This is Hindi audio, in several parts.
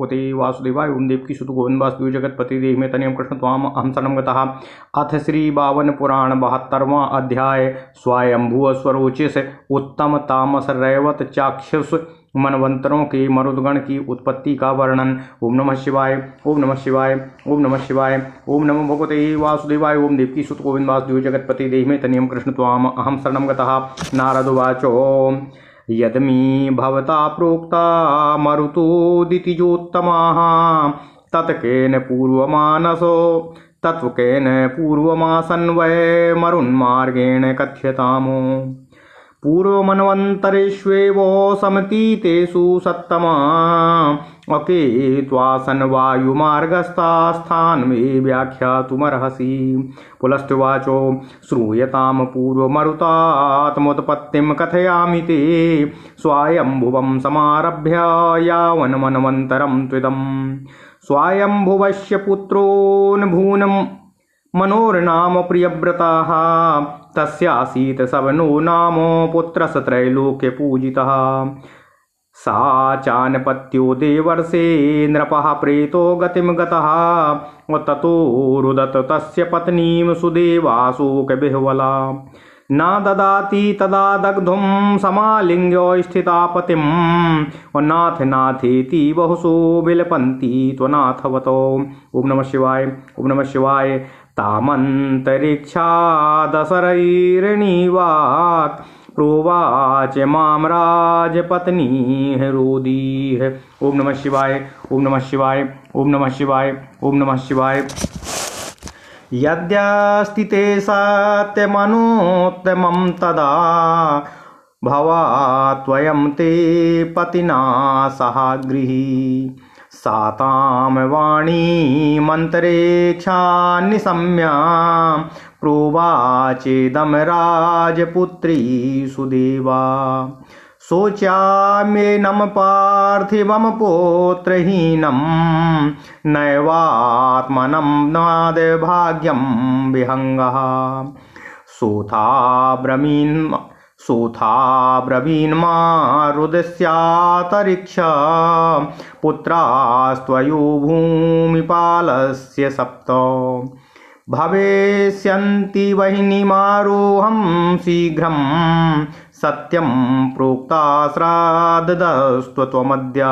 भगवते वासुदेवाय। ओम देवकी सुत गोविंद वासुदेव जगतपति देहि में तनियम कृष्ण त्वाम अहम शरणं गतः। अथ श्री 52 पुराण 72वां अध्याय स्वयंभुव स्वरोचिष उत्तम तामस रैवत चाक्षुष मनवंतरों के मरुदगण की उत्पत्ति का वर्णन। ओम नमः शिवाय, ओम नमः शिवाय, ओम नमः शिवाय, ओम नमो भगवते वासुदेवाय। ओम देवकी सुत गोविंद वासुदेव जगतपति देहि में तनियम कृष्ण त्वाम अहम शरणं गतः। नारद उवाचो यदमी भवता प्रोक्ता मरुतोदितिजोत्तमाः तत्केन पूर्वमानसो तत्वकेन पूर्वमासन्वये मरुन्मार्गेण कथ्यतामो। पूर्वमन्वन्तरेष्वेव समतीतेषु सत्तमा अकेत्वासन वायुमार्गस्थास्थान् मे व्याख्यातुमर्हसि। पुलस्त्युवाचो श्रूयतां पूर्वमरुतात्मुत्पत्तिं कथयामि ते स्वायम्भुवं समारभ्य यावन्मन्वन्तरं त्विदम्। स्वायम्भुवस्य पुत्रोऽन्भूनं मनोर्नाम प्रियव्रताः तस्यासीत् सवनो नाम पुत्रस्त्रैलोक्यपूजितः। सा चानपत्यो देवर्षे नृपः प्रेतो गतिं गतः ततो रुदत तस्य पत्नीं सुदेवाशोकविह्वला। न ददाति तदा दग्धुं समालिङ्ग्य स्थिता पतिं नाथ नाथेति बहुशो विलपन्ति त्वनाथवतो। ओम नमः शिवाय, ओम नमः शिवाय। तामन्तरिक्षादशरैर्णीवात् प्रोवाच मां राजपत्नी रोदीः। ओम नमः शिवाय, ओम नमः शिवाय, ओम नमः शिवाय, ओम नमः शिवाय। यद्यस्ति ते सत्यमनोत्तमं तदा भवात्वयं ते पतिना सह गृही। सातां वाणीमन्तरेक्षान्निशम्य प्रोवाचेदं राजपुत्री सुदेवा। शोच्याम्येनं पार्थिवं पौत्रहीनं नैवात्मनं नादभाग्यं विहङ्गः। सोथा ब्रवीन्मारुदस्यातरिक्ष पुत्रास्त्वयो भूमिपालस्य सप्त। भविष्यन्ति वह्निमारोहं शीघ्रं सत्यं प्रोक्ता श्राद्धदस्त्वमद्य।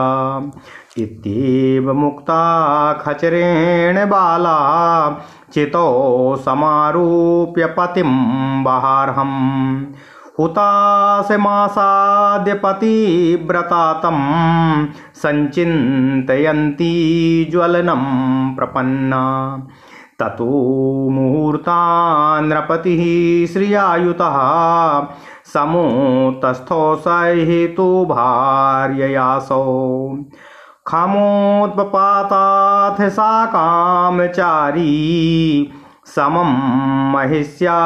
इत्येव मुक्ता खचरेण बाला चितो समारोप्य पतिं बहार्हम्। हुताशमासाद्य पतिव्रता तं सञ्चिन्तयन्ती ज्वलनं प्रपन्ना। ततो मुहूर्तान् नृपतिः श्रियायुतः समोतस्थो सहितो भार्ययासौ। खामोत्पपाताथ सा कामचारी समं महिष्या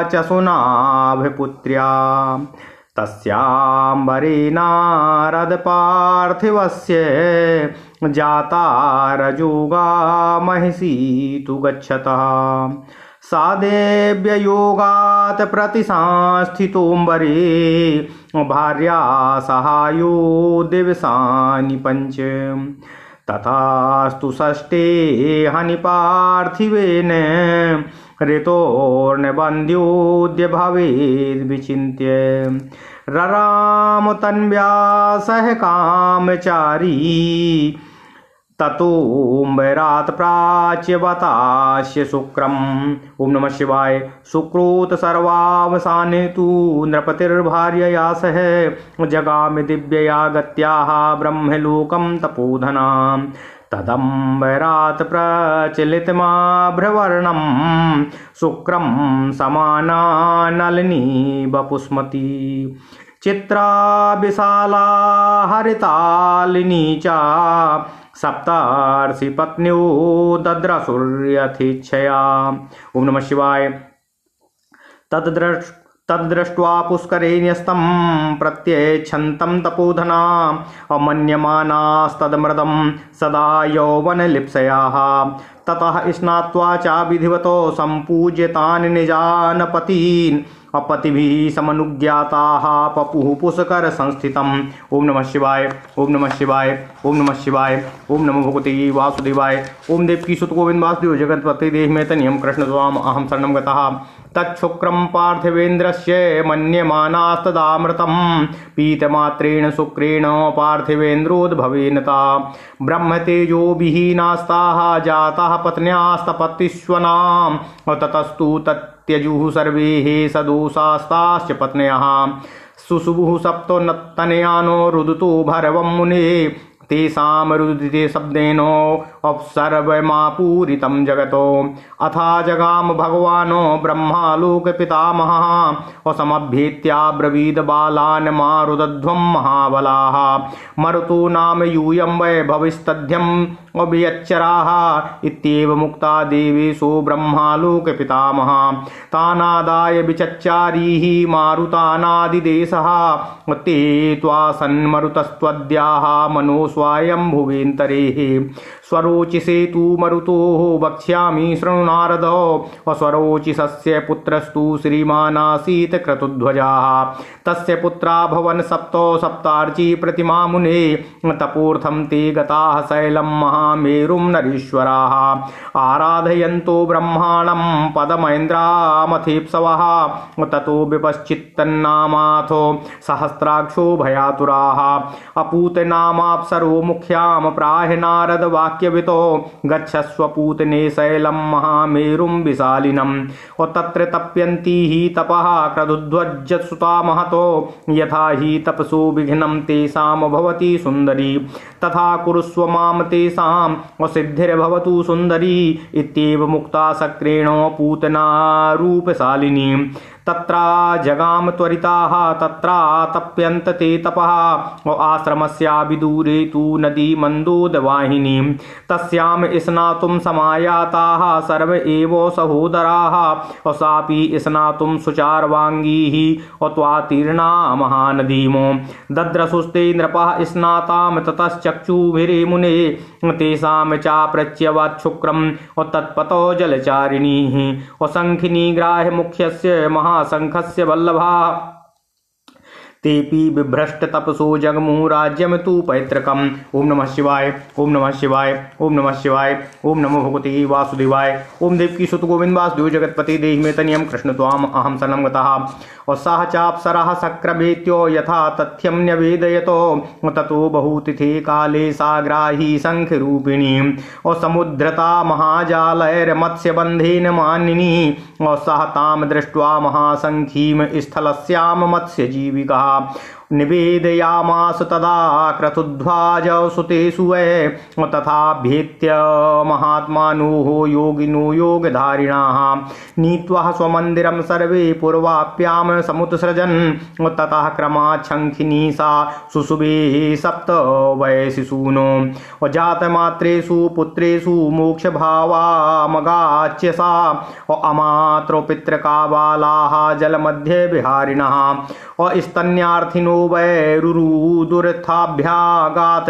च सुनाभिपुत्र्या। तस्याम्बरे नारदपार्थिवस्य जाता रजोगा महिषी तु गच्छतः। सा देव्ययोगात् प्रतिसंस्थितोऽम्बरे भार्या सहायो दिवसानि पञ्च। तथास्तु षष्ठे हनि पार्थिवेन ऋतोर्नबन्ध्योऽद्य भवेद् विचिन्त्य। रराम तन्व्या सह कामचारी ततोऽम्बरात् प्राच्यवतास्य शुक्रम्। ओम नमः शिवाय। शुक्रोत सर्वावसाने तु नृपतिर्भार्यया सह जगाम दिव्यया गत्याः ब्रह्मलोकं तपोधनां। तदम्बरात् प्रचलितमाभ्रवर्णं शुक्रं समाना नलिनी वपुष्मती। चित्रा विशाला हरितालिनी च सप्तार्षि पत्न्यो दद्रसुर्यथिच्छया। ओम नमः शिवाय। तद्दृष्ट्वा पुष्करे न्यस्तं प्रत्यच्छन्तं तपोधना अमन्यमानास्तदमृदं सदा यौवनलिप्सयाः। ततः स्नात्वा च विधिवतो सम्पूज्य तान् निजान् पतीन् अपतिभिः समनुज्ञाताः पपुः पुष्कर संस्थितम्। ओम नमः शिवाय, ओम नमः शिवाय, ओम नमः शिवाय, ओम नमो भगवते वासुदेवाय। ओम देवकी सुत गोविंद वासुदेव जगत्पते देहिमे तनियं कृष्ण त्वाम अहं शरणं गतः। तच्छुक्रं पार्थिवेन्द्रस्य मन्यमानास्तदामृतं पीतमात्रेण शुक्रेण पार्थिवेन्द्रोद्भवेन ता ब्रह्मतेजो विहीनास्ताः जाताः पत्न्यास्तपतिष्वनां ततस्तु तत्यजुः सर्वे सदोषास्ताश्च पत्न्यः सुशुभुः सप्तोन्नतनयानो रुदतो भरवं मुने तेषां रुदिते शब्देनो अपसर्वमापूरितं जगतो अथा जगाम भगवानो ब्रह्मा लोकपितामहः असमभ्येत्याब्रवीद बालान् मारुदध्वं महाबलाः मरुतो नाम यूयं वै भविस्तध्यम् अभियच्चराः इत्येव मुक्ता देवेशो ब्रह्मा लोकपितामहः तानादाय विचच्चारीः मारुतानादिदेशः ते त्वासन्मरुतस्त्वद्याः मनो स्वायम्भुवेन्तरेः स्वरोचिषे तु मरुतोः वक्ष्यामि शृणु नारद स्वरोचिषस्य पुत्रस्तु श्रीमानासीत् क्रतुध्वजः तस्य पुत्रा भवन सप्तार्ची प्रतिमा मुने तपोर्थं ते गताः शैलं महामेरुं नरीश्वराः आराधयन्तो ब्रह्माणं पदमैन्द्रामथीप्सवः ततो विपश्चित्तन्नामाथो सहस्राक्षो भयातुराः अपूतनामाप्सरो मुख्यां प्राह नारद वाक्यवितो गच्छस्व पूतने शैलं महामेरुं विशालिनम् तत्र तप्यन्ती हि तपः क्रतुध्वजसुता महतो यथा हि तपसो विघ्नं तेषां भवति सुन्दरी तथा कुरुष्व मां तेषां सिद्धिर्भवतु सुन्दरी इत्येव मुक्ता शक्रेण पूतना रूपशालिनी तत्रा जगाम त्वरिताः तत्रा तप्यन्त ते तपः आश्रमस्याभिदूरे तु नदी मन्दोदवाहिनी तस्यां स्नातुं समायाताः सर्व एव सहोदराः सापि स्नातुं सुचार्वाङ्गीः त्वातीर्णा महानदीमो दद्रसुस्ते नृपः स्नातां ततश्चक्षुभिरे मुने तेषां चाप्रच्यवच्छुक्रं तत्पतो जलचारिणीः असङ्खिनी ग्राह्य मुख्यस्य महाशङ्खस्य वल्लभा तेपि बिभ्रष्ट तपसो जगमु राज्यम तु पैतृकम्। ओम नमः शिवाय, ओम नमः शिवाय, ओम नमः शिवाय, ओम नमो भगवते वासुदेवाय। ओम देवकी सुत गोविंद वासुदेव जगत्पते देहिमे तनियं कृष्ण त्वाम अहं शरणं गतः। और सह चाप्सरः शक्रभेत्यो यथा तथ्यं न्यवेदयतो ततो बहुतिथे काले साग्राही शंखरूपिणी और समुद्रता महाजालैर्मत्स्यबन्धेन मानिनी और सह तां दृष्ट्वा महासंखीं स्थलस्यां मत्स्यजीविका निवेदयामास तदा क्रतुध्वज सुतेषु वै तथा भेत्य महात्मानोः योगिनो योगधारिणाः नीत्वा स्वमन्दिरं सर्वे पूर्वाप्यां समुत्सृजन् ततः क्रमात् शङ्खिनी सा सुशुभे सप्त वै शिशूनो जातमात्रेषु पुत्रेषु मोक्षभावामगाच्य सा अमात्रो पितृका बालाः जलमध्ये विहारिणः और स्तन्यार्थिनो वै रुरुदुरथाभ्यागात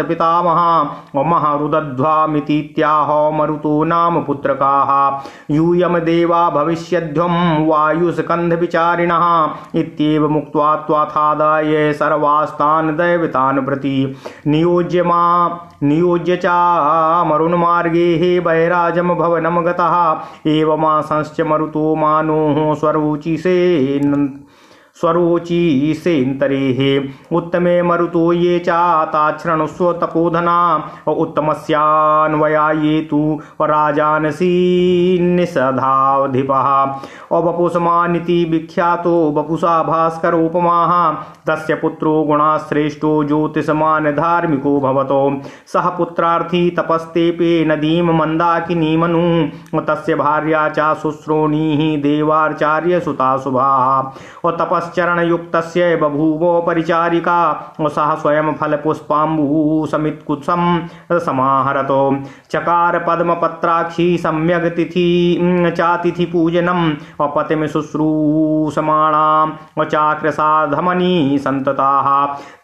पितामहा महारुदध्वामितीत्याह मरुतो नाम पुत्रकाः यूयम देवा भविष्यध्वं वायुस्कन्धविचारिणः इत्येव मुक्त्वा त्वाथादाय सर्वास्तान् दैवतान् प्रति नियोज्य च मरुन्मार्गे हे वैराजं भवनं गतः एवमाशंश्च मरुतो मानोः स्वरोचिसेन्तरेः उत्तमे मरुतो ये चाताच्छृणुस्व तपोधना उत्तमस्यान्वया ये तु राजानसीन्निषधाधिपः वपुषमानिति विख्यातो वपुषा भास्करोपमाः तस्य पुत्रो गुणाश्रेष्ठो ज्योतिषमान् धार्मिको भवतो सह पुत्रार्थी तपस्तेपे नदीं मन्दाकिनीमनु तस्य भार्या च शुश्रोणीः देवार्चार्य सुता शुभाः और तपस् तपश्चरणयुक्तस्य बभूवो परिचारिका सः स्वयं फलपुष्पाम्बुसमित्कुत्सं समाहरतो चकार पद्मपत्राक्षी सम्यग् तिथि चातिथि पूजनम् अपतिं शुश्रूषमाणां चाक्रसाधमनी सन्तताः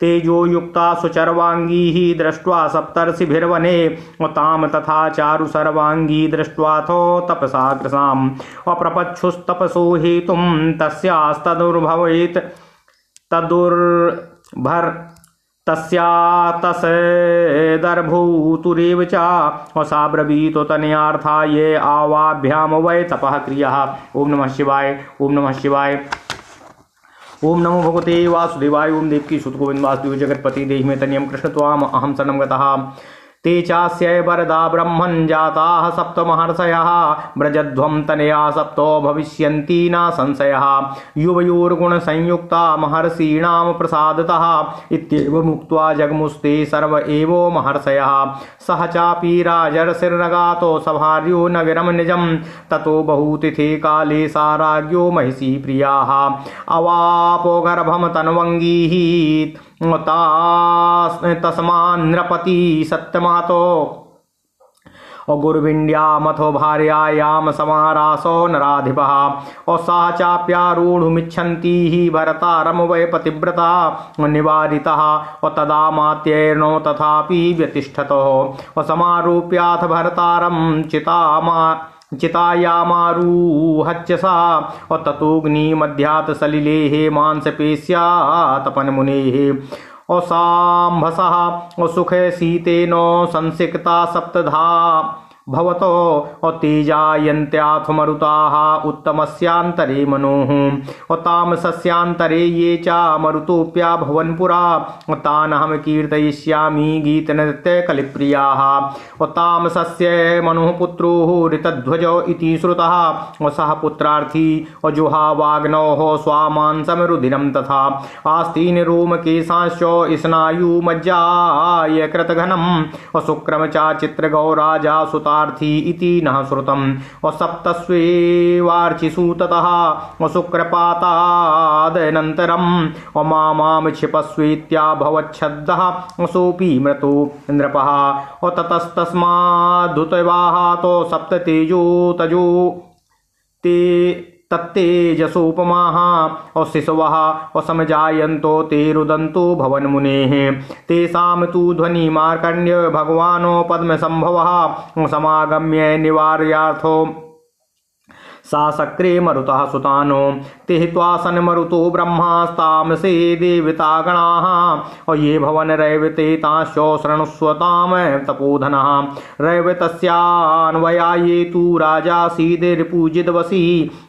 तेजोयुक्ता सुचर्वाङ्गी दृष्ट्वा सप्तर्षिभिर्वने तां तथा चारु सर्वाङ्गी दृष्ट्वाथो तपसाग्रसाम् अप्रपच्छुस्तपसो हेतुं तस्यास्तदुर्भवेत् तदुर्भर तस्यातसदर्भूतुरेव च सा ब्रवीतो तनयार्था ये आवाभ्याम वै तपः क्रियः। ओम नमः शिवाय। ओम नमः शिवाय। ओम नमो भगवते वासुदेवाय। ओम देवकी सुत गोविंद वासुदेव जगतपति देहि में तनियम कृष्ण त्वाम अहम शरणं गतः ते चास्य वरदा ब्रह्मन् जाताः सप्त महर्षयः व्रजध्वं तनया सप्तो भविष्यन्ति न संशयः युवयोर्गुणसंयुक्ता महर्षीणां प्रसादतः इत्येव मुक्त्वा जगमुस्ते सर्व एवो महर्षयः सह चापि राजर्षिर्नगातो सभार्यो नगरं निजं ततो बहुतिथे काले सा राज्ञो महिषी प्रियाः अवापो गर्भं तन्वङ्गीः तस्मान्नृपति सत्यमातो गुरुविन्द्यामथो भार्यायां समारासो नराधिपः सा चाप्यारूढुमिच्छन्ती भरतारं वै पतिव्रता निवारितः तदा मात्यैर्नो तथापि व्यतिष्ठतो समारूप्याथ भरतारं चितायामारूहच्यसा ततोऽग्निमध्यात् सलिलेः मांसपेश्यातपनमुनेः साम्भसः सुखे शीतेनो संसिक्ता सप्तधा भवतो तेजायन्त्याथ मरुताः उत्तमस्यान्तरे मनोः तामसस्यान्तरे ये च मरुतोऽप्या भवन् पुरा तानहं कीर्तयिष्यामि गीतनृत्यकलिप्रियाः तामसस्य मनुः पुत्रो ऋतध्वजो इति श्रुतः सः पुत्रार्थी जुहावाग्नोः स्वामांसं रुधिरं तथा आस्तीन रोमकेशांश्च स्नायुमज्जाय कृतघनं शुक्रम च चित्रगौराजा सुता इति नः श्रुतम् सप्तस्वेवार्चिषु ततः शुक्रपातादनन्तरं मामां क्षिपस्वेत्याभवच्छब्दः सोऽपि मृतो नृपः ततस्तस्माद्धुतवाहातो सप्ततेजो तजो ते तत्तेजसोपमाः शिशवः समजायन्तो ते रुदन्तो भवन्मुनेः तेषां तु ध्वनिमार्कण्ड्य भगवानो पद्मसम्भवः समागम्य निवार्यार्थो सा सक्रे मरुतः सुतानो तिहित्वा मरुतो ब्रह्मास्तामसे देवतागणाः ये भवन रैवते तांश्च शृणुष्वतां तपोधनः रैवतस्यान्वया ये तु राजासीद् रिपुजिद्वसी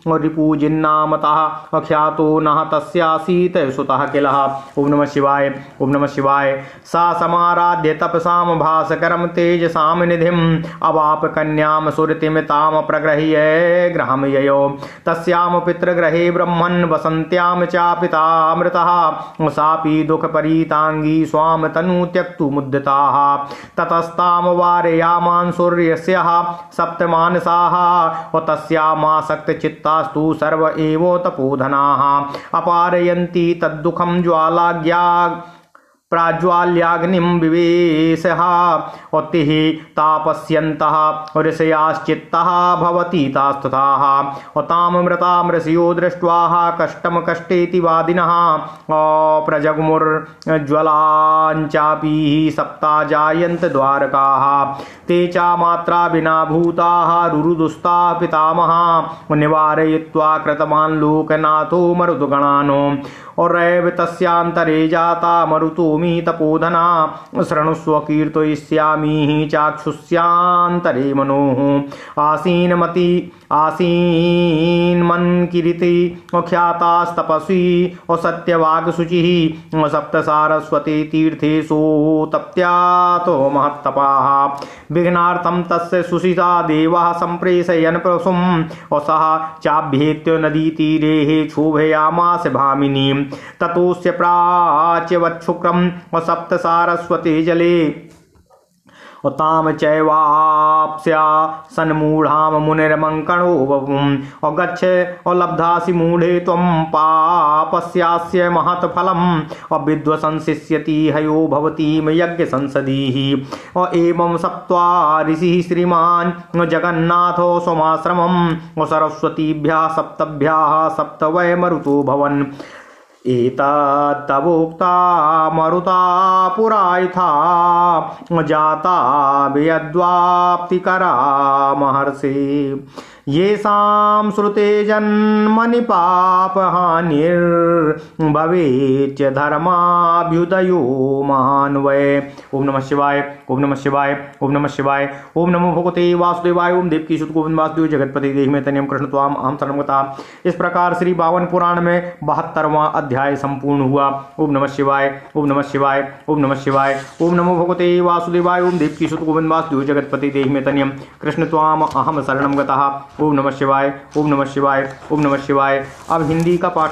रिपुजिन्नामतः ख्यातो नः तस्यासीत् सुतः किलः। ओम नमः शिवाय। ओम नमः शिवाय। सा समाराध्य तपसां भास्करं तेजसां निधिम् अवाप कन्यां सुरतिं तां प्रगृह्य गृहं ययो तस्याम पितृगृहे ब्रह्मन् वसन्त्यां चापितामृतः सापि दुःखपरीताङ्गी स्वाम तनु त्यक्तुमुद्यताः ततस्तां वारयामान् सूर्यस्यः सप्तमानसाः तस्यामासक्तचित्तास्तु सर्व एव तपोधनाः अपारयन्ति तद्दुःखं ज्वालाज्ञा प्राज्वाल्याग्निं विवेशः औत्तिः तापस्यन्तः ऋषयाश्चित्तः भवति तास्तथाः ताममृतां ऋषयो दृष्ट्वा कष्टं कष्टेति वादिनः प्रजग्मुर्ज्वलाञ्चापि सप्ता जायन्त द्वारकाः ते च मात्रा विना भूताः रुरुदुस्ता पितामहा निवारयित्वा कृतवान् लोकनाथो मरुद्गणानो और तस्यांतरे जाता मरुतोमी तपोधना शृणुस्व कीर्तयिष्यामि चाक्षुष्यांतरे मनोः आसीन्मन्किरीति ख्यातास्तपस्वी सत्यवाग्शुचिः सप्तसारस्वती तीर्थेषु तप्त्यातो महत्तपाः विघ्नार्थं तस्य सुशिता देवः सम्प्रेषयन् प्रसुं सः चाभ्येत्य नदीतीरे क्षोभयामास भामिनीं ततोस्य प्राच्यवच्छुक्रं सप्तसारस्वती जले ताम चैवाप्स्या सन्मूढ़ाम मुनिर्मंकणो बभूम और गच्छ और लब्धासि मूढ़े त्वं पापस्यास्य महत् फलम और विद्वसन् शिष्यति हयो भवतीम यज्ञ संसदीहि और एवं सप्त्वा ऋषिः श्रीमान् जगन्नाथो स्वमाश्रमम् और सरस्वतीभ्यः सप्तभ्यः सप्त वै मरुतो भवन् एतत्तवोक्ता मरुता पुरायथा जाता बेयद्वाप्तिकरा महर्षि येषां श्रुते जन्मनि पापहानिर्भवेच्च धर्माभ्युदयो महान् वै। ओम नमः शिवाय, ओम नमः शिवाय, ओम नमः शिवाय, ओम नमो भगवते वासुदेवाय। ओम देवकी सुत गोविंद वासुदेव जगतपति देहि में तनियम कृष्ण त्वाम अहं शरणं गता। इस प्रकार श्री 52 पुराण में 72वां अध्याय संपूर्ण हुआ। ओम नमः शिवाय, ओम नमः शिवाय, ओम नमः शिवाय, ओम नमो भगवते वासुदेवाय। ओम देवकी सुत गोविंद वासुदेव जगतपति देहि में तनियम कृष्ण त्वाम अहं शरणं गता। ओम नमः शिवाय, ओम नमः शिवाय, ओम नमः शिवाय। अब हिंदी का पाठ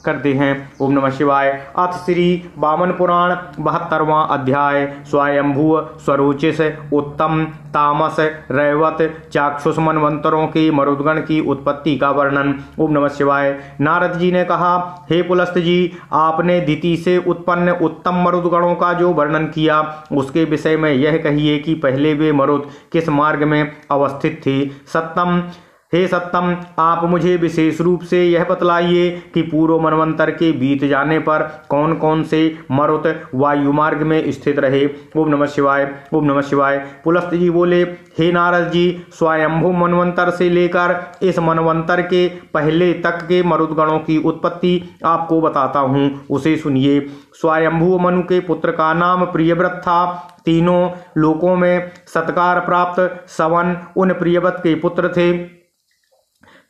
करते हैं। ओम नमः शिवाय। अथ श्री 52 पुराण 72वां अध्याय स्वयंभू स्वरोचिष उत्तम तामस रैवत चाक्षुष मनवंतरों के मरुदगण की उत्पत्ति का वर्णन। ओम नमः शिवाय। नारद जी ने कहा, हे पुलस्त जी, आपने दिति से उत्पन्न उत्तम मरुदगणों का जो वर्णन किया उसके विषय में यह कहिए कि पहले वे मरुद किस मार्ग में अवस्थित थे। सत्तम, हे सत्तम, आप मुझे विशेष रूप से यह बतलाइए कि पूर्व मनवंतर के बीत जाने पर कौन कौन से मरुत वायु मार्ग में स्थित रहे। ओम नमः शिवाय, ओम नमः शिवाय। पुलस्त जी बोले, हे नारद जी, स्वयंभू मनवंतर से लेकर इस मनवंतर के पहले तक के मरुदगणों की उत्पत्ति आपको बताता हूँ, उसे सुनिए। स्वयंभू मनु के पुत्र का नाम प्रियव्रत था। तीनों लोकों में सत्कार प्राप्त सवन उन प्रियव्रत के पुत्र थे।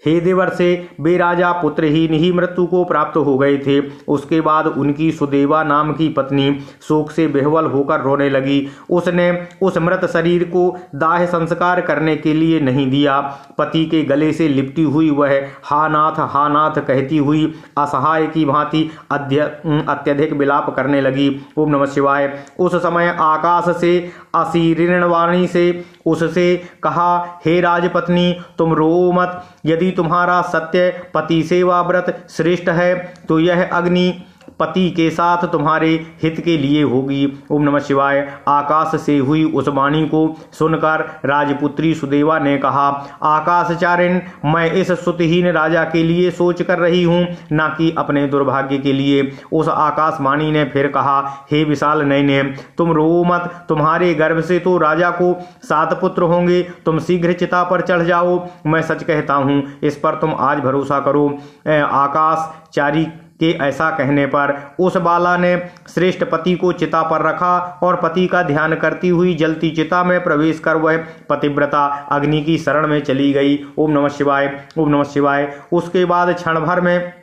हे देवर्षे, वे राजा पुत्रहीन ही मृत्यु को प्राप्त हो गए थे। उसके बाद उनकी सुदेवा नाम की पत्नी शोक से बेहवल होकर रोने लगी। उसने उस मृत शरीर को दाह संस्कार करने के लिए नहीं दिया। पति के गले से लिपटी हुई वह हा नाथ कहती हुई असहाय की भांति अत्यधिक विलाप करने लगी। ओम नमः शिवाय। उस समय आकाश से असीरीणवाणी से उससे कहा, हे राजपत्नी, तुम रो मत। यदि तुम्हारा सत्य पति सेवा व्रत श्रेष्ठ है तो यह अग्नि पति के साथ तुम्हारे हित के लिए होगी। ओम नमः शिवाय। आकाश से हुई उस वाणी को सुनकर राजपुत्री सुदेवा ने कहा, आकाशचारिण, मैं इस सुतहीन राजा के लिए सोच कर रही हूँ, न कि अपने दुर्भाग्य के लिए। उस आकाशवाणी ने फिर कहा, हे विशाल नयने, तुम रो मत। तुम्हारे गर्भ से तो राजा को 7 पुत्र होंगे। तुम शीघ्र चिता पर चढ़ जाओ। मैं सच कहता हूँ, इस पर तुम आज भरोसा करो। आकाशचारी के ऐसा कहने पर उस बाला ने श्रेष्ठ पति को चिता पर रखा और पति का ध्यान करती हुई जलती चिता में प्रवेश कर वह पतिव्रता अग्नि की शरण में चली गई। ओम नमः शिवाय, ओम नमः शिवाय। उसके बाद क्षण भर में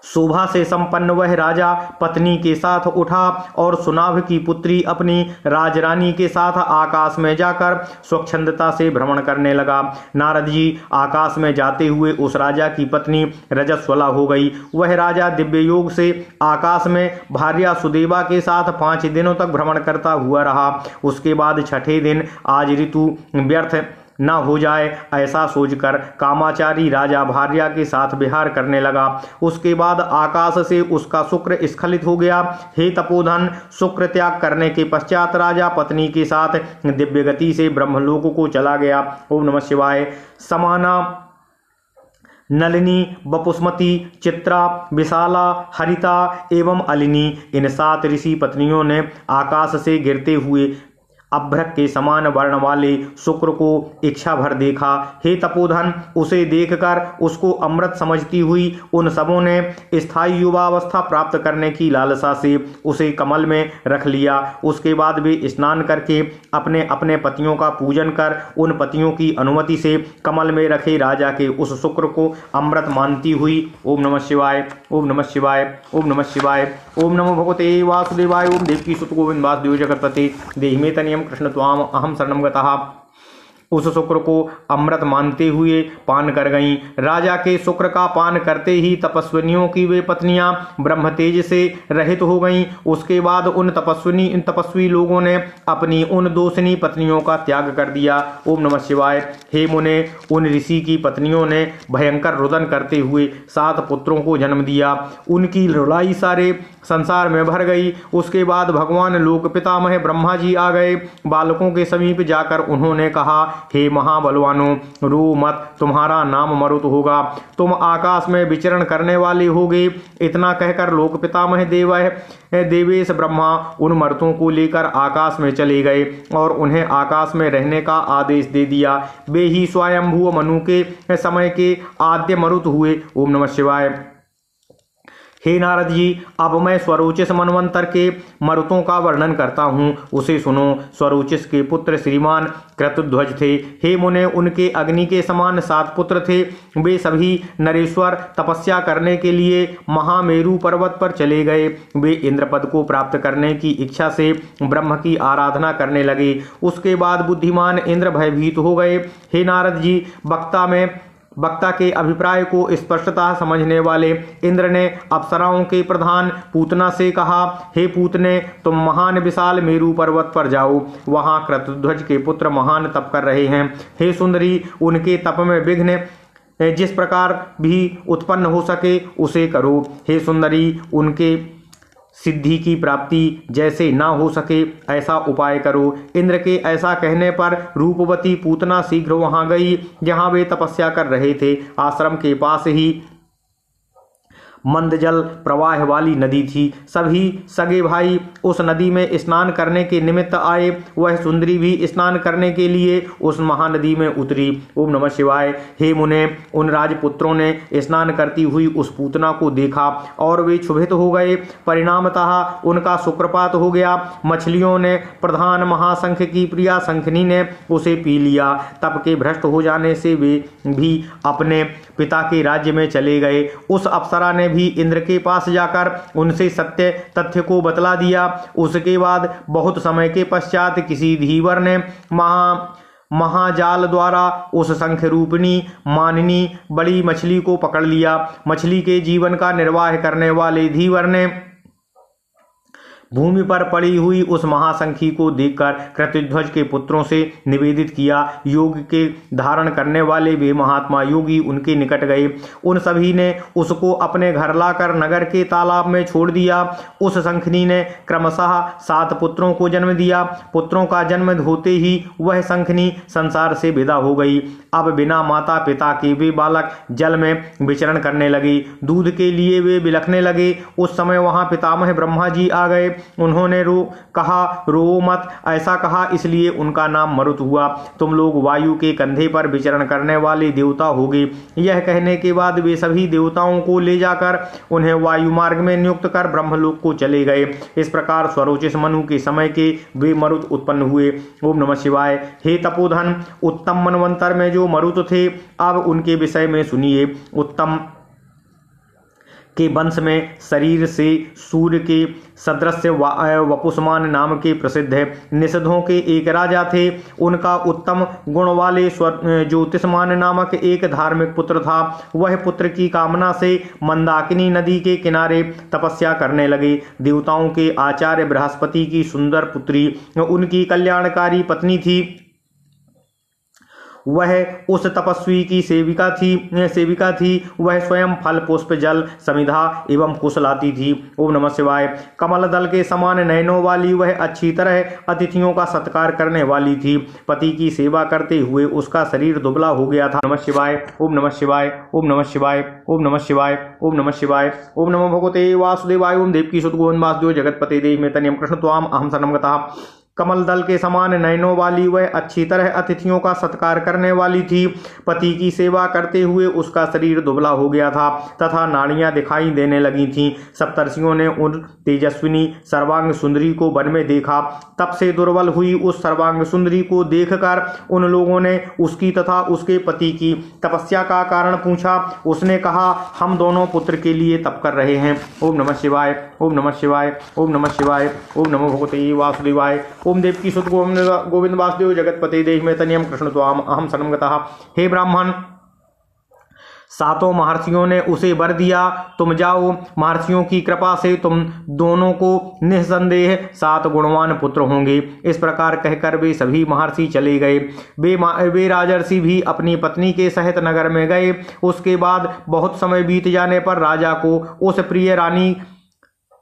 शोभा से संपन्न वह राजा पत्नी के साथ उठा और सुनाभ की पुत्री अपनी राजरानी के साथ आकाश में जाकर स्वच्छंदता से भ्रमण करने लगा। नारद जी आकाश में जाते हुए उस राजा की पत्नी रजस्वला हो गई। वह राजा दिव्य योग से आकाश में भार्या सुदेवा के साथ 5 दिनों तक भ्रमण करता हुआ रहा। उसके बाद छठे दिन आज ऋतु व्यर्थ न हो जाए ऐसा सोचकर कामाचारी राजा भार्या के साथ विहार करने लगा। उसके बाद आकाश से उसका शुक्र स्खलित हो गया। हे तपोधन, शुक्र त्याग करने के पश्चात राजा पत्नी के साथ दिव्य गति से ब्रह्मलोक को चला गया। ओम नमः शिवाय। समाना, नलिनी, वपुष्मती, चित्रा, विशाला, हरिता एवं अलिनी, इन 7 ऋषि पत्नियों ने आकाश से गिरते हुए अभ्रक के समान वर्ण वाले शुक्र को इच्छा भर देखा। हे तपोधन, उसे देखकर उसको अमृत समझती हुई उन सबों ने स्थायी युवावस्था प्राप्त करने की लालसा से उसे कमल में रख लिया। उसके बाद वे स्नान करके अपने अपने पतियों का पूजन कर उन पतियों की अनुमति से कमल में रखे राजा के उस शुक्र को अमृत मानती हुई ओम नमः शिवाय, ओम नमः शिवाय, ओम नमः शिवाय, ओम नमो भगवते वासुदेवाय। ओम देवकी सुत गोविंद वासुदेव जगतपते देहि मे तनियम कृष्ण त्वाम अहम शरणं गतः। उस शुक्र को अमृत मानते हुए पान कर गईं। राजा के शुक्र का पान करते ही तपस्विनियों की वे पत्नियां ब्रह्म तेज से रहित हो गईं। उसके बाद उन तपस्वी लोगों ने अपनी उन दोषिनी पत्नियों का त्याग कर दिया। ओम नमः शिवाय। हे मुने, उन ऋषि की पत्नियों ने भयंकर रुदन करते हुए 7 पुत्रों को जन्म दिया। उनकी रुलाई सारे संसार में भर गई। उसके बाद भगवान लोक पितामह ब्रह्मा जी आ गए। बालकों के समीप जाकर उन्होंने कहा, हे महाबलवानों, रो मत, तुम्हारा नाम मरुत होगा, तुम आकाश में विचरण करने वाले होगे। इतना कहकर लोक पितामह देवेश ब्रह्मा उन मरुतों को लेकर आकाश में चले गए और उन्हें आकाश में रहने का आदेश दे दिया। वे ही स्वयंभू मनु के समय के आद्य मरुत हुए। ओम नमः शिवाय। हे नारद जी, अब मैं स्वरोचिष मनवंतर के मरुतों का वर्णन करता हूँ, उसे सुनो। स्वरोचिष के पुत्र श्रीमान क्रतुध्वज थे। हे मुने, उनके अग्नि के समान 7 पुत्र थे। वे सभी नरेश्वर तपस्या करने के लिए महामेरु पर्वत पर चले गए। वे इंद्रपद को प्राप्त करने की इच्छा से ब्रह्म की आराधना करने लगे। उसके बाद बुद्धिमान इंद्र भयभीत हो गए। हे नारद जी, वक्ता के अभिप्राय को स्पष्टतः समझने वाले इंद्र ने अप्सराओं के प्रधान पूतना से कहा, हे पूतने, तुम महान विशाल मेरु पर्वत पर जाओ। वहां क्रतुध्वज के पुत्र महान तप कर रहे हैं। हे सुंदरी, उनके तप में विघ्न जिस प्रकार भी उत्पन्न हो सके उसे करो। हे सुंदरी, उनके सिद्धि की प्राप्ति जैसे ना हो सके ऐसा उपाय करो। इंद्र के ऐसा कहने पर रूपवती पूतना शीघ्र वहां गई जहां वे तपस्या कर रहे थे। आश्रम के पास ही मंद जल प्रवाह वाली नदी थी। सभी सगे भाई उस नदी में स्नान करने के निमित्त आए। वह सुंदरी भी स्नान करने के लिए उस महानदी में उतरी। ओम नमः शिवाय। हे मुने, उन राजपुत्रों ने स्नान करती हुई उस पूतना को देखा और वे क्षुभित हो गए। परिणामतः उनका सुप्रपात हो गया। मछलियों ने प्रधान महाशंख की प्रिया शंखनी ने उसे पी लिया। तप के भ्रष्ट हो जाने से वे भी अपने पिता के राज्य में चले गए। उस अप्सरा ने भी इंद्र के पास जाकर उनसे सत्य तथ्य को बतला दिया। उसके बाद बहुत समय के पश्चात किसी धीवर ने महाजाल द्वारा उस शंख रूपिणी मानिनी बड़ी मछली को पकड़ लिया। मछली के जीवन का निर्वाह करने वाले धीवर ने भूमि पर पड़ी हुई उस महाशंखी को देखकर क्रतुध्वज के पुत्रों से निवेदित किया। योग के धारण करने वाले वे महात्मा योगी उनके निकट गए। उन सभी ने उसको अपने घर लाकर नगर के तालाब में छोड़ दिया। उस शंखनी ने क्रमशः 7 पुत्रों को जन्म दिया। पुत्रों का जन्म होते ही वह शंखनी संसार से विदा हो गई। अब बिना माता पिता के वे बालक जल में विचरण करने लगे। दूध के लिए वे बिलखने लगे। उस समय वहां पितामह ब्रह्मा जी आ गए। उन्होंने रो मत, ऐसा कहा, इसलिए उनका नाम मरुत हुआ। तुम लोग वायु के कंधे पर विचरण करने वाले देवता होगे। यह कहने के बाद वे सभी देवताओं को ले जाकर उन्हें वायु मार्ग में नियुक्त कर ब्रह्मलोक को चले गए। इस प्रकार स्वरोचिष मनु के समय के वे मरुत उत्पन्न हुए। ओम नमः शिवाय। हे तपोधन, उत्तम मनवंतर में जो मरुत थे, अब उनके विषय में सुनिए। उत्तम के वंश में शरीर से सूर्य के सदृश वपुष्मान नाम के प्रसिद्ध है। निषधों के एक राजा थे। उनका उत्तम गुण वाले ज्योतिषमान नामक एक धार्मिक पुत्र था। वह पुत्र की कामना से मंदाकिनी नदी के किनारे तपस्या करने लगे। देवताओं के आचार्य बृहस्पति की सुंदर पुत्री उनकी कल्याणकारी पत्नी थी। वह उस तपस्वी की सेविका थी। वह स्वयं फल पुष्प जल समिधा एवं कुश लाती थी। ओम नमः शिवाय। कमल दल के समान नयनों वाली वह अच्छी तरह अतिथियों का सत्कार करने वाली थी। पति की सेवा करते हुए उसका शरीर दुबला हो गया था। नमः शिवाय। ओम नमः शिवाय। ओम नमः शिवाय। ओम नमः शिवाय। ओम नमः शिवाय। ओम नमो भगवते वासुदेवाय। ओम देवकी सुत गोविंद वासुदेव जगतपते देहि में तनियम कृष्ण त्वाम अहम शरणं गतः। कमल दल के समान नयनों वाली वह अच्छी तरह अतिथियों का सत्कार करने वाली थी। पति की सेवा करते हुए उसका शरीर दुबला हो गया था तथा नाड़ियां दिखाई देने लगी थीं। सप्तर्षियों ने उन तेजस्विनी सर्वांग सुंदरी को वन में देखा। तब से दुर्बल हुई उस सर्वांग सुंदरी को देखकर उन लोगों ने उसकी तथा उसके पति की तपस्या का कारण पूछा। उसने कहा, हम दोनों पुत्र के लिए तप कर रहे हैं। ओम नमः शिवाय। ओम नमः शिवाय, ओम नमः शिवाय, ओम नमो भगवते वासुदेवाय। ओम देवकी सुत गोविंद वासुदेव जगतपते देहि में तनियम कृष्ण त्वाम अहम शरणं गतः। हे ब्राह्मण, सातों महर्षियों ने उसे वर दिया, तुम जाओ, महर्षियों की कृपा से तुम दोनों को निस्संदेह 7 गुणवान पुत्र होंगे। इस प्रकार कहकर वे सभी महर्षि चले गए। वे राजर्षि भी अपनी पत्नी के सहित नगर में गए। उसके बाद बहुत समय बीत जाने पर राजा को उस प्रिय रानी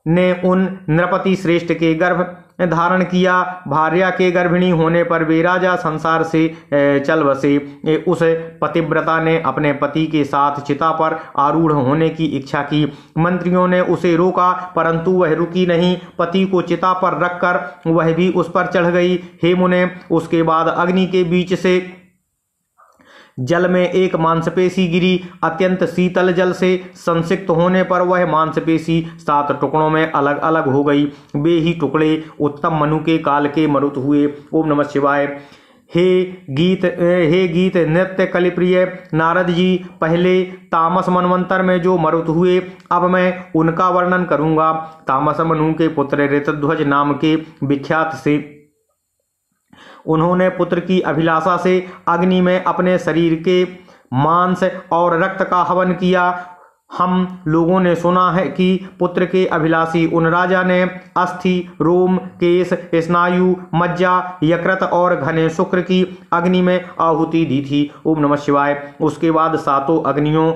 ने उन नृपति श्रेष्ठ के गर्भ धारण किया। भार्या के गर्भिणी होने पर वे राजा संसार से चल बसे। उस पतिव्रता ने अपने पति के साथ चिता पर आरूढ़ होने की इच्छा की। मंत्रियों ने उसे रोका, परंतु वह रुकी नहीं। पति को चिता पर रखकर वह भी उस पर चढ़ गई। हे मुने, उसके बाद अग्नि के बीच से जल में एक मांसपेशी गिरी। अत्यंत शीतल जल से संसिक्त होने पर वह मांसपेशी 7 टुकड़ों में अलग अलग हो गई। वे ही टुकड़े उत्तम मनु के काल के मरुत हुए। ओम नमः शिवाय। हे गीत नृत्य कलिप्रिय नारद जी, पहले तामस मनवंतर में जो मरुत हुए, अब मैं उनका वर्णन करूंगा। तामस मनु के पुत्र ऋतध्वज नाम के विख्यात से उन्होंने पुत्र की अभिलाषा से अग्नि में अपने शरीर के मांस और रक्त का हवन किया। हम लोगों ने सुना है कि पुत्र के अभिलाषी उन राजा ने अस्थि, रोम, केश, स्नायु, मज्जा, यकृत और घने शुक्र की अग्नि में आहुति दी थी। ओम नमः शिवाय। उसके बाद 7 अग्नियों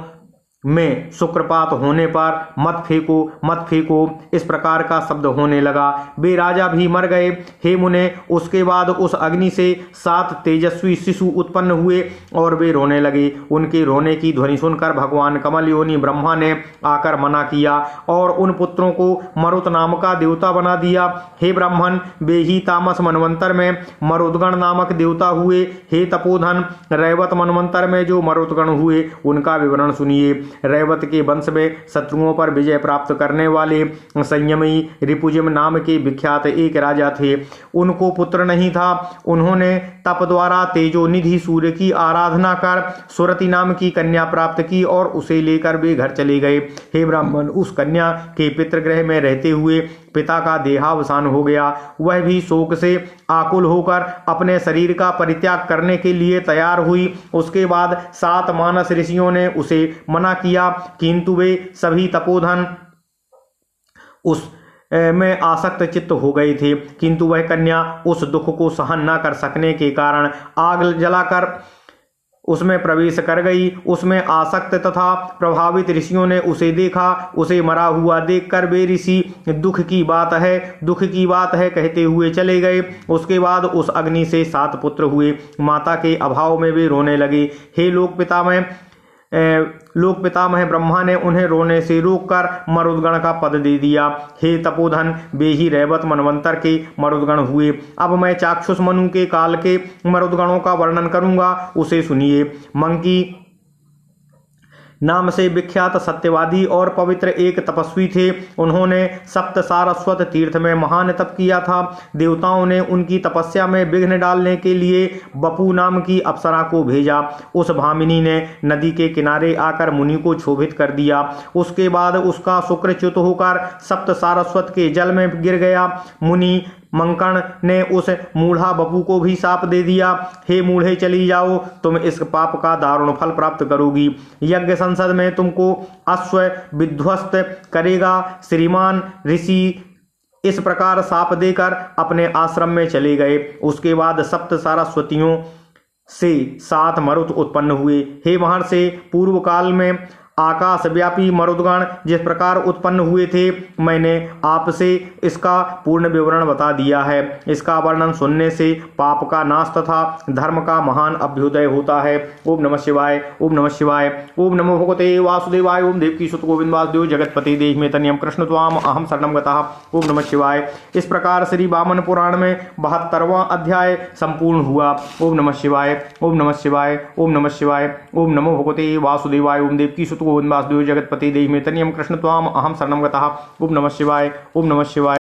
में शुक्रपात होने पर मत फेंको, मत फेंको, इस प्रकार का शब्द होने लगा। वे राजा भी मर गए। हे मुने, उसके बाद उस अग्नि से 7 तेजस्वी शिशु उत्पन्न हुए और वे रोने लगे। उनके रोने की ध्वनि सुनकर भगवान कमल योनि ब्रह्मा ने आकर मना किया और उन पुत्रों को मरुत नाम का देवता बना दिया। हे ब्राह्मण, वे ही तामस मनवंतर में मरुदगण नामक देवता हुए। हे तपोधन, रैवत मनवंतर में जो मरुदगण हुए उनका विवरण सुनिए। रैवत के वंश में शत्रुओं पर विजय प्राप्त करने वाले संयमी रिपुजिम नाम के विख्यात एक राजा थे। उनको पुत्र नहीं था। उन्होंने तप द्वारा तेजोनिधि सूर्य की आराधना कर सुरति नाम की कन्या प्राप्त की और उसे लेकर वे घर चले गए। हे ब्राह्मण, उस कन्या के पितृगृह में रहते हुए पिता का देहावसान हो गया। वह भी शोक से आकुल होकर अपने शरीर का परित्याग करने के लिए तैयार हुई। उसके बाद 7 मानस ऋषियों ने उसे मना किया, किंतु वे सभी तपोधन उस में आसक्त चित्त हो गए थे। किंतु वह कन्या उस दुख को सहन न कर सकने के कारण आग जलाकर उसमें प्रवेश कर गई। उसमें आसक्त तथा प्रभावित ऋषियों ने उसे देखा। उसे मरा हुआ देखकर वे ऋषि दुख की बात है कहते हुए चले गए। उसके बाद उस अग्नि से 7 पुत्र हुए। माता के अभाव में वे रोने लगे। हे लोक पितामह ब्रह्मा ने उन्हें रोने से रोककर मरुदगण का पद दे दिया। हे तपोधन, वे ही रैवत मनवंतर के मरुदगण हुए। अब मैं चाक्षुष मनु के काल के मरुदगणों का वर्णन करूंगा, उसे सुनिए। मंकी नाम से विख्यात सत्यवादी और पवित्र एक तपस्वी थे। उन्होंने सप्त सारस्वत तीर्थ में महान तप किया था। देवताओं ने उनकी तपस्या में विघ्न डालने के लिए बपू नाम की अप्सरा को भेजा। उस भामिनी ने नदी के किनारे आकर मुनि को क्षोभित कर दिया। उसके बाद उसका शुक्र च्युत होकर सप्त सारस्वत के जल में गिर गया। मुनि मंकण ने उस मूढ़ा बपू को भी शाप दे दिया। हे मूढ़े, चली जाओ, तुम इस पाप का दारुण फल प्राप्त करोगी। यज्ञ संसद में तुमको अश्व विध्वस्त करेगा। श्रीमान ऋषि इस प्रकार शाप देकर अपने आश्रम में चले गए। उसके बाद सप्त सारस्वतियों से 7 मरुत उत्पन्न हुए। हे महर्षि, पूर्व काल में आकाश व्यापी मरुदगण जिस प्रकार उत्पन्न हुए थे, मैंने आपसे इसका पूर्ण विवरण बता दिया है। इसका वर्णन सुनने से पाप का नाश तथा धर्म का महान अभ्युदय होता है। ओम नमः शिवाय, ओम नमः शिवाय, ओम नमो भगवते वासुदेवाय। ओम देवकी सुत गोविंद वासुदेव जगतपति देहि में तनियम कृष्ण त्वाम अहम शरणं गतः। ओम नमः शिवाय। इस प्रकार श्री वामन पुराण में 72वां अध्याय संपूर्ण हुआ। ओम नमः शिवाय, ओम नमः शिवाय, ओम नमः शिवाय, ओम नमो भगवते वासुदेवाय। ओम देवकी सुत गोविंद वासुदेव जगतपति देहि में तनियम कृष्ण त्वाम अहम शरणं गतः। ओम नमः शिवाय, ओम नमः शिवाय।